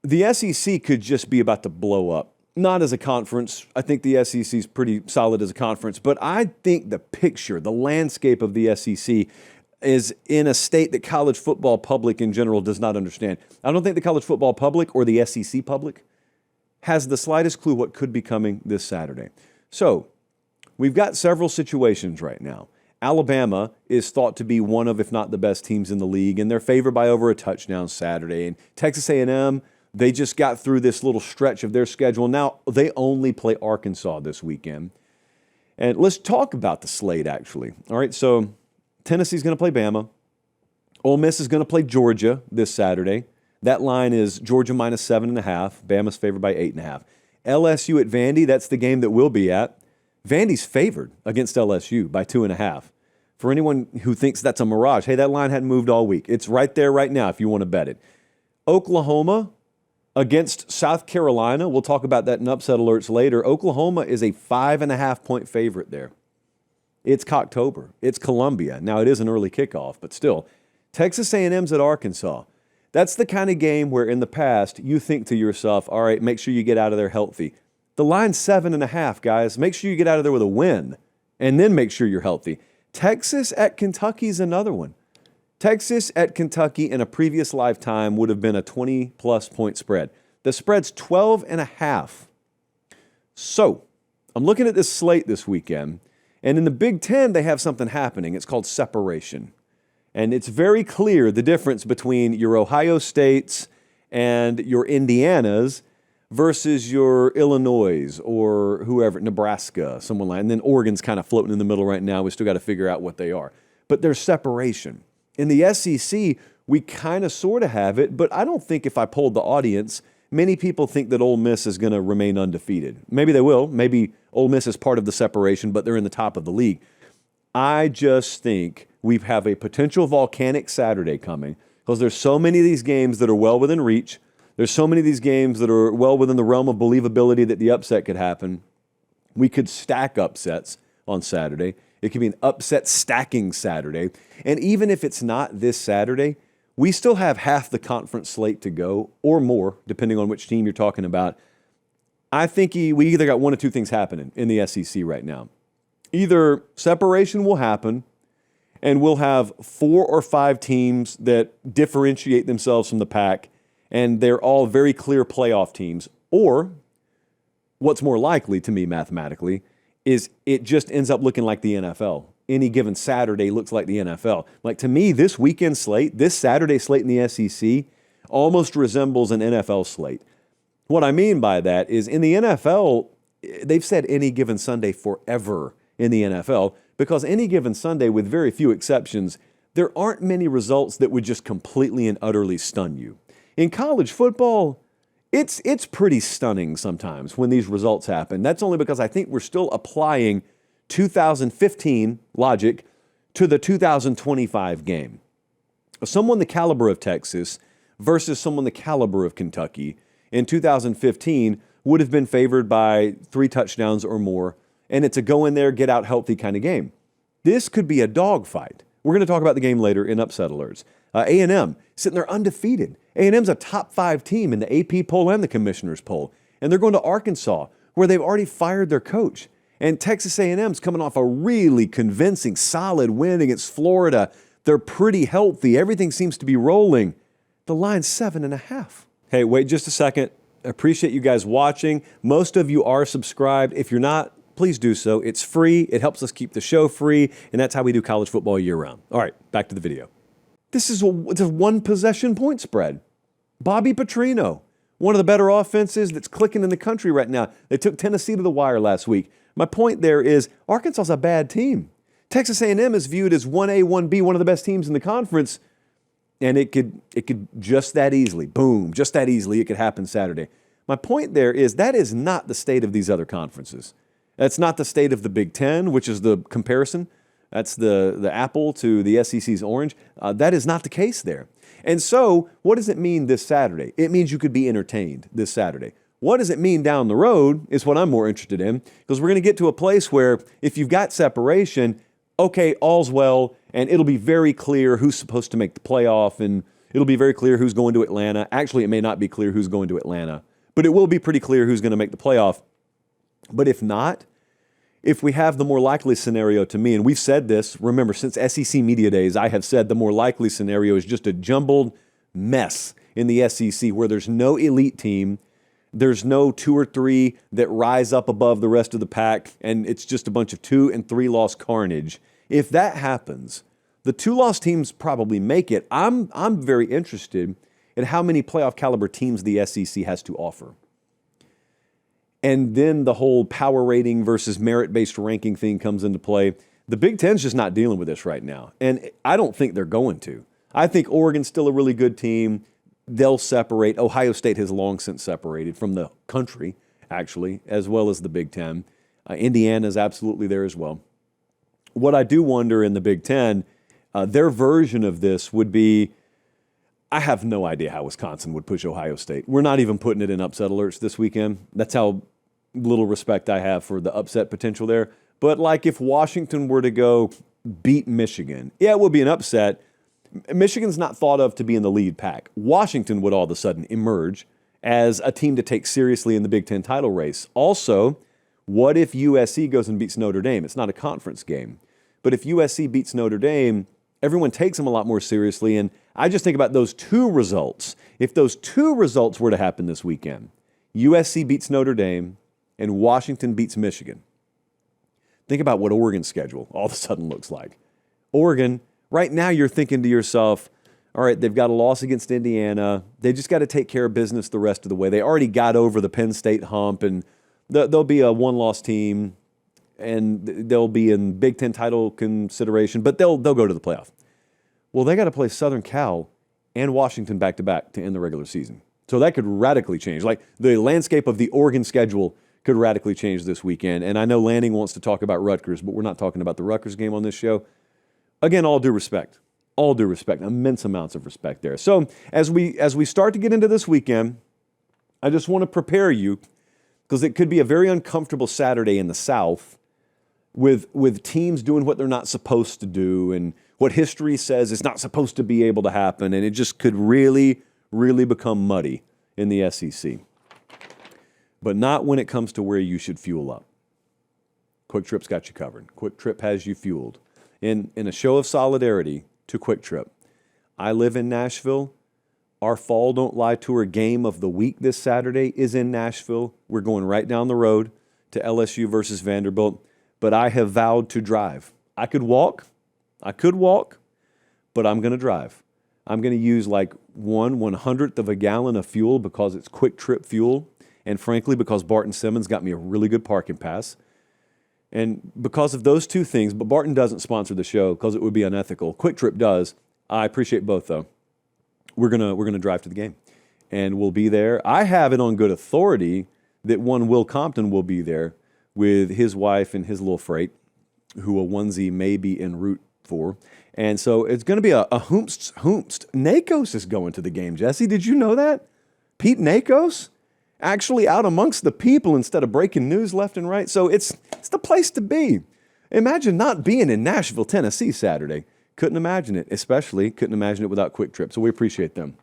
The SEC could just be about to blow up. Not as a conference. I think the SEC is pretty solid as a conference, but I think the picture, the landscape of the SEC is in a state that college football public in general does not understand. I don't think the college football public or the SEC public has the slightest clue what could be coming this Saturday. So we've got several situations right now. Alabama is thought to be one of, if not the best teams in the league, and they're favored by over a touchdown Saturday. And Texas A&M, they just got through this little stretch of their schedule. Now they only play Arkansas this weekend. And let's talk about the slate, actually. All right, so Tennessee's going to play Bama. Ole Miss is going to play Georgia this Saturday. That line is Georgia minus 7.5. Bama's favored by 8.5. LSU at Vandy, that's the game that we'll be at. Vandy's favored against LSU by 2.5. For anyone who thinks that's a mirage, hey, that line hadn't moved all week. It's right there right now if you want to bet it. Oklahoma against South Carolina. We'll talk about that in upset alerts later. Oklahoma is a 5.5-point favorite there. It's Cocktober. It's Columbia. Now, it is an early kickoff, but still. Texas A&M's at Arkansas. That's the kind of game where in the past you think to yourself, all right, make sure you get out of there healthy. The line's 7.5, guys. Make sure you get out of there with a win, and then make sure you're healthy. Texas at Kentucky is another one. Texas at Kentucky in a previous lifetime would have been a 20-plus point spread. The spread's 12.5. So I'm looking at this slate this weekend, and in the Big Ten, they have something happening. It's called separation. And it's very clear the difference between your Ohio States and your Indianas versus your Illinois or whoever, Nebraska, someone like that. And then Oregon's kind of floating in the middle right now. We still got to figure out what they are. But there's separation. In the SEC, we kind of sort of have it, but I don't think if I polled the audience, many people think that Ole Miss is going to remain undefeated. Maybe they will. Maybe Ole Miss is part of the separation, but they're in the top of the league. I just think we have a potential volcanic Saturday coming because there's so many of these games that are well within reach. There's so many of these games that are well within the realm of believability that the upset could happen. We could stack upsets on Saturday. It could be an upset stacking Saturday. And even if it's not this Saturday, we still have half the conference slate to go or more, depending on which team you're talking about. I think we either got one or two things happening in the SEC right now. Either separation will happen and we'll have 4 or 5 teams that differentiate themselves from the pack and they're all very clear playoff teams. Or what's more likely to me mathematically is it just ends up looking like the NFL. Any given Saturday looks like the NFL. Like to me, this weekend slate, this Saturday slate in the SEC almost resembles an NFL slate. What I mean by that is in the NFL, they've said any given Sunday forever in the NFL because any given Sunday, with very few exceptions, there aren't many results that would just completely and utterly stun you. In college football, it's pretty stunning sometimes when these results happen. That's only because I think we're still applying 2015 logic to the 2025 game. Someone the caliber of Texas versus someone the caliber of Kentucky in 2015 would have been favored by 3 touchdowns or more, and it's a go in there, get out healthy kind of game. This could be a dogfight. We're going to talk about the game later in upset alerts. A&M sitting there undefeated. A&M's a top 5 team in the AP poll and the commissioner's poll, and they're going to Arkansas where they've already fired their coach. And Texas A&M's coming off a really convincing, solid win against Florida. They're pretty healthy. Everything seems to be rolling. The line's 7.5. Hey, wait just a second. I appreciate you guys watching. Most of you are subscribed. If you're not, please do so. It's free. It helps us keep the show free, and that's how we do college football year-round. All right, back to the video. It's a one-possession point spread. Bobby Petrino, one of the better offenses that's clicking in the country right now. They took Tennessee to the wire last week. My point there is Arkansas's a bad team. Texas A&M is viewed as 1A, 1B, one of the best teams in the conference, and it could just that easily, boom, just that easily, it could happen Saturday. My point there is that is not the state of these other conferences. That's not the state of the Big Ten, which is the comparison. That's the apple to the SEC's orange. That is not the case there. And so what does it mean this Saturday? It means you could be entertained this Saturday. What does it mean down the road is what I'm more interested in, because we're going to get to a place where if you've got separation, okay, all's well, and it'll be very clear who's supposed to make the playoff and It'll be very clear who's going to Atlanta. Actually, it may not be clear who's going to Atlanta, but it will be pretty clear who's going to make the playoff. But if not, if we have the more likely scenario to me, and we've said this, remember, since SEC Media Days, I have said the more likely scenario is just a jumbled mess in the SEC where there's no elite team, there's no 2 or 3 that rise up above the rest of the pack, and it's just a bunch of 2 and 3 loss carnage. If that happens, the 2-loss teams probably make it. I'm very interested in how many playoff caliber teams the SEC has to offer. And then the whole power rating versus merit-based ranking thing comes into play. The Big Ten's just not dealing with this right now, and I don't think they're going to. I think Oregon's still a really good team. They'll separate. Ohio State has long since separated from the country, actually, as well as the Big Ten. Indiana's absolutely there as well. What I do wonder in the Big Ten, their version of this would be, I have no idea how Wisconsin would push Ohio State. We're not even putting it in upset alerts this weekend. That's how little respect I have for the upset potential there. But like if Washington were to go beat Michigan, yeah, it would be an upset. Michigan's not thought of to be in the lead pack. Washington would all of a sudden emerge as a team to take seriously in the Big Ten title race. Also, what if USC goes and beats Notre Dame? It's not a conference game. But if USC beats Notre Dame, everyone takes them a lot more seriously. And I just think about those 2 results. If those 2 results were to happen this weekend, USC beats Notre Dame and Washington beats Michigan, think about what Oregon's schedule all of a sudden looks like. Oregon, right now you're thinking to yourself, all right, they've got a loss against Indiana. They just got to take care of business the rest of the way. They already got over the Penn State hump, and they'll be a 1-loss team, and they'll be in Big Ten title consideration, but they'll go to the playoff. Well, they got to play Southern Cal and Washington back-to-back to end the regular season. So that could radically change. Like the landscape of the Oregon schedule could radically change this weekend. And I know Lanning wants to talk about Rutgers, but we're not talking about the Rutgers game on this show. Again, all due respect, immense amounts of respect there. So as we start to get into this weekend, I just want to prepare you because it could be a very uncomfortable Saturday in the South with teams doing what they're not supposed to do and what history says is not supposed to be able to happen, and it just could really, really become muddy in the SEC. But not when it comes to where you should fuel up. Quick Trip's got you covered. Quick Trip has you fueled. In a show of solidarity to Quick Trip, I live in Nashville. Our Fall Don't Lie Tour game of the week this Saturday is in Nashville. We're going right down the road to LSU versus Vanderbilt, but I have vowed to drive. I could walk, but I'm going to drive. I'm going to use like 1/100th of a gallon of fuel because it's Quick Trip fuel, and frankly, because Barton Simmons got me a really good parking pass. And because of those 2 things, but Barton doesn't sponsor the show because it would be unethical. Quick Trip does. I appreciate both, though. We're gonna drive to the game, and we'll be there. I have it on good authority that one Will Compton will be there with his wife and his little freight, who a onesie may be en route for. And so it's going to be a hoomst. Nakos is going to the game, Jesse. Did you know that? Pete Nakos? Actually out amongst the people instead of breaking news left and right. So it's the place to be. Imagine not being in Nashville, Tennessee Saturday. Couldn't imagine it, especially couldn't imagine it without Quick Trip. So we appreciate them.